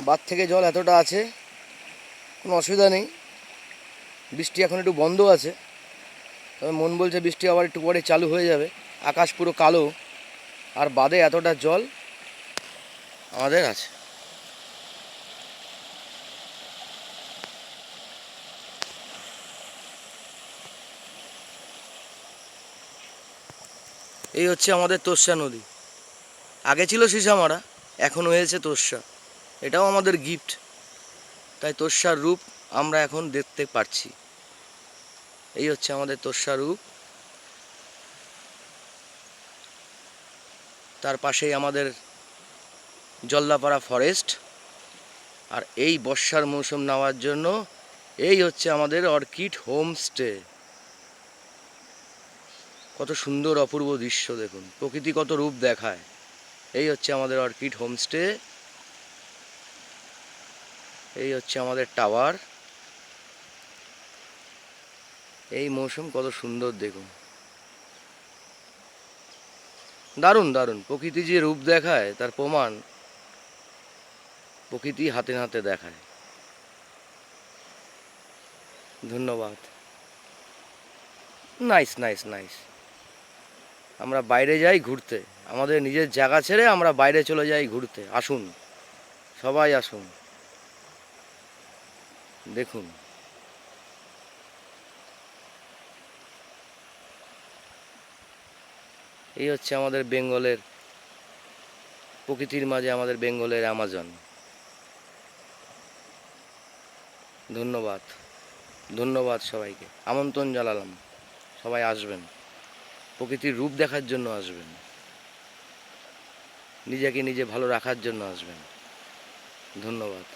বাঁধ থেকে জল এতটা আছে, কোনো অসুবিধা নেই। বৃষ্টি এখন একটু বন্ধ আছে, তবে মন বলছে বৃষ্টি আবার একটু পরে চালু হয়ে যাবে। আকাশ পুরো কালো, আর বাঁধে এতটা জল আমাদের আছে। এই হচ্ছে আমাদের তোর্ষা নদী। আগে ছিল সিসামারা, এখন হয়েছে তোর্ষা। এটাও আমাদের গিফট, তাই তোর্ষার রূপ আমরা এখন দেখতে পাচ্ছি। এই হচ্ছে আমাদের তোর্ষা রূপ। তার পাশেই আমাদের জলদাপাড়া ফরেস্ট। আর এই বর্ষার মৌসুম নেওয়ার জন্য এই হচ্ছে আমাদের অর্কিড হোমস্টে। কত সুন্দর অপূর্ব দৃশ্য দেখুন, প্রকৃতি কত রূপ দেখায়। এই হচ্ছে আমাদের অর্কিড হোমস্টে, এই হচ্ছে আমাদের টাওয়ার। এই মৌসুম কত সুন্দর দেখুন, দারুণ দারুণ। প্রকৃতি যে রূপ দেখায় তার প্রমাণ প্রকৃতি হাতে হাতে দেখায়। ধন্যবাদ। Nice nice nice. আমরা বাইরে যাই ঘুরতে, আমাদের নিজের জায়গা ছেড়ে আমরা বাইরে চলে যাই ঘুরতে। আসুন, সবাই আসুন, দেখুন। এই হচ্ছে আমাদের বেঙ্গলের প্রকৃতির মাঝে আমাদের বেঙ্গলের অ্যামাজন। ধন্যবাদ, ধন্যবাদ সবাইকে। আমন্ত্রণ জানালাম, সবাই আসবেন, প্রকৃতির রূপ দেখার জন্য আসবেন, নিজেকে নিজে ভালো রাখার জন্য আসবেন। ধন্যবাদ।